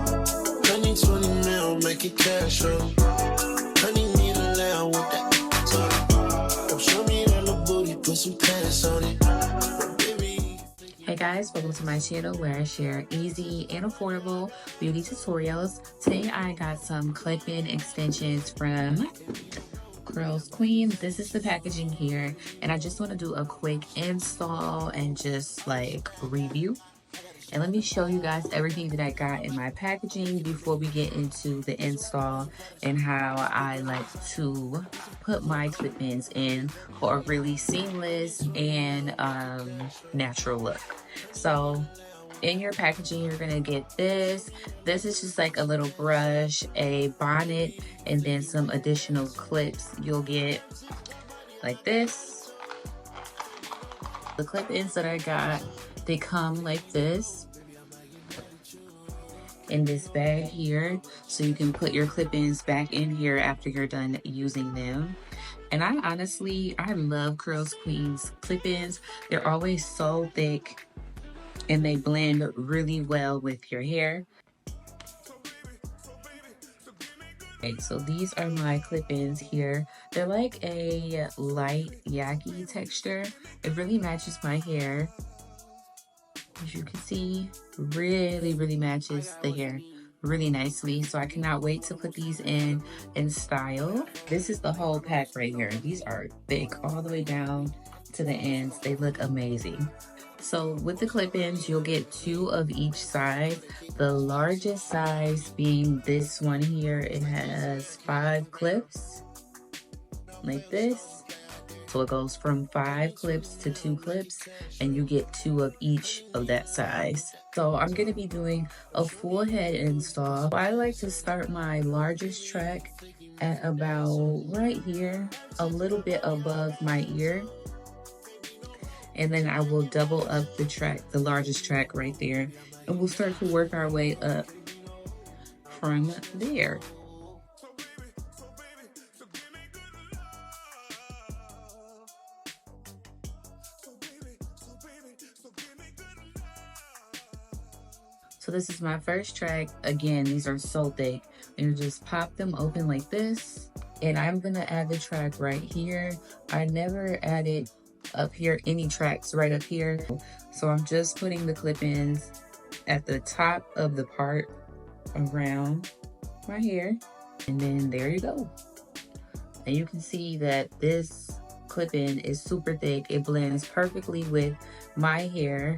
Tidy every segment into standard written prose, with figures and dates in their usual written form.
Honey 20 mil, make it cash up. Honey need a lamb with that. Don't show me that little booty, put some pants on it. Hey guys, welcome to my channel where I share easy and affordable beauty tutorials. Today I got some clip-in extensions from Curlsqueen. This is the packaging here, and I just want to do a quick install and just like review. And let me show you guys everything that I got in my packaging before we get into the install and how I like to put my clip-ins in for a really seamless and natural look. So in your packaging, you're gonna get this. This is just like a little brush, a bonnet, and then some additional clips. You'll get like this. The clip-ins that I got, they come like this in this bag here, so you can put your clip-ins back in here after you're done using them. And I love Curlsqueen's clip-ins. They're always so thick and they blend really well with your hair. Okay, so these are my clip-ins here. They're like a light yaki texture. It really matches my hair. As you can see, really matches the hair really nicely. So I cannot wait to put these in style. This is the whole pack right here. These are thick all the way down to the ends. They look amazing. So with the clip-ins, you'll get 2 of each size. The largest size being this one here. It has 5 clips like this. So it goes from 5 clips to 2 clips, and you get 2 of each of that size. So I'm gonna be doing a full head install. I like to start my largest track at about right here, a little bit above my ear. And then I will double up the track, the largest track right there. And we'll start to work our way up from there. So this is my first track. Again, these are so thick. And you just pop them open like this. And I'm gonna add the track right here. I never added up here any tracks right up here. So I'm just putting the clip-ins at the top of the part around my hair. And then there you go. And you can see that this clip-in is super thick. It blends perfectly with my hair.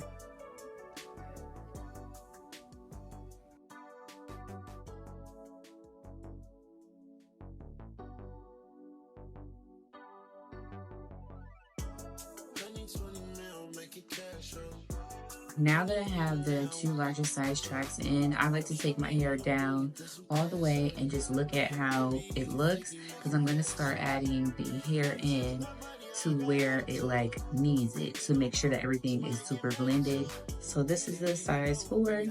Now that I have the 2 largest size tracks in, I like to take my hair down all the way and just look at how it looks, because I'm going to start adding the hair in to where it like needs it to make sure that everything is super blended. So this is the size 4,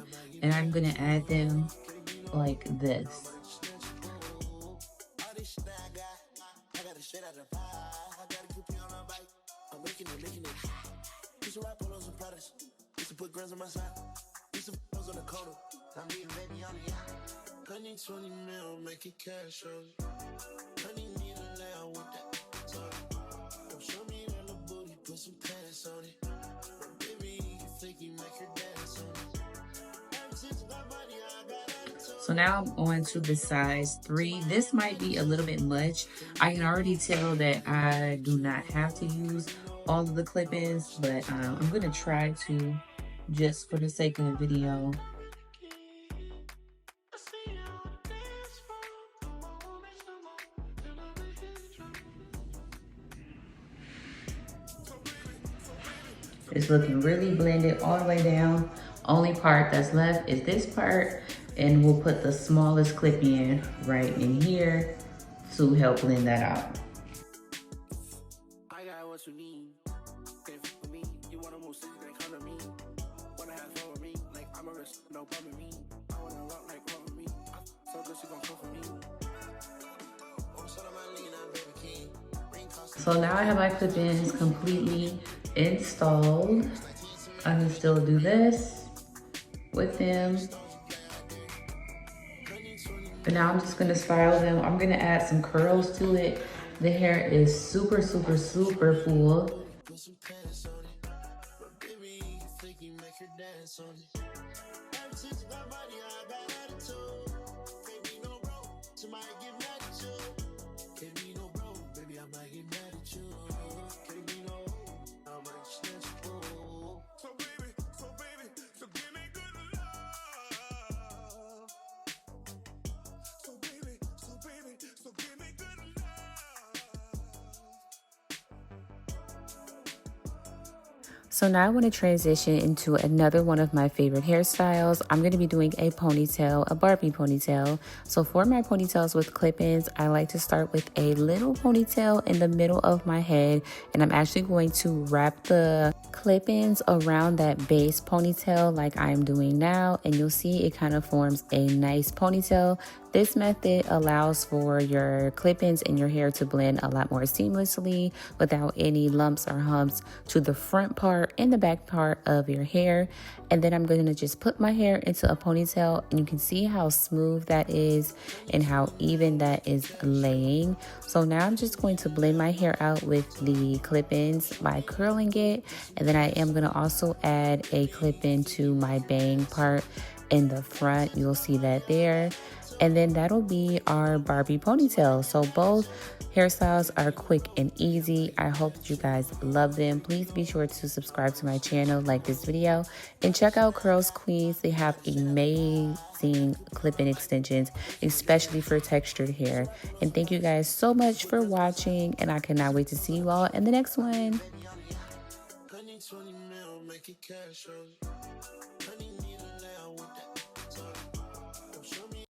and I'm going to add them like this. Put grams on my side. These some on the corner. I'm eating baby on the yacht. Honey 20 mil, make it cash up. Honey need a lamb with that. Don't show me that little booty, put some pants on it. Baby, you think you make her dance on it. So now I'm on to the size 3. This might be a little bit much. I can already tell that I do not have to use all of the clip-ins, but I'm gonna try to, just for the sake of the video. It's looking really blended all the way down. Only part that's left is this part, and we'll put the smallest clip in right in here to help blend that out. I got what you need. You wanna move city, then come to me. Wanna have fun with me, like I'm a risk, no problem me. I wanna rock like rock with me. So good she gon' come for me. So now I have my clip-ins completely installed. I can still do this with them. But now I'm just gonna style them. I'm gonna add some curls to it. The hair is super, super, super full. Put some pants on it. But baby, you think you make her dance on it. Ever since that body, I got attitude. Can't be no bro, somebody get mad at you. Can't be no bro, baby, I might get mad at you. Can't be no, I might snatch you. So baby, so give me good love. So baby, so give me good love. So now I want to transition into another one of my favorite hairstyles. I'm going to be doing a ponytail, a Barbie ponytail. So for my ponytails with clip-ins, I like to start with a little ponytail in the middle of my head. And I'm actually going to wrap the clip-ins around that base ponytail like I'm doing now. And you'll see it kind of forms a nice ponytail. This method allows for your clip-ins in your hair to blend a lot more seamlessly without any lumps or humps to the front part and the back part of your hair. And then I'm going to just put my hair into a ponytail, and you can see how smooth that is and how even that is laying. So now I'm just going to blend my hair out with the clip-ins by curling it. And then I am going to also add a clip-in to my bang part in the front. You'll see that there. And then that'll be our Barbie ponytail. So both hairstyles are quick and easy. I hope that you guys love them. Please be sure to subscribe to my channel, like this video, and check out Curlsqueen. They have amazing clip-in extensions, especially for textured hair. And thank you guys so much for watching, and I cannot wait to see you all in the next one. Couldn't 20 mil, make it cash,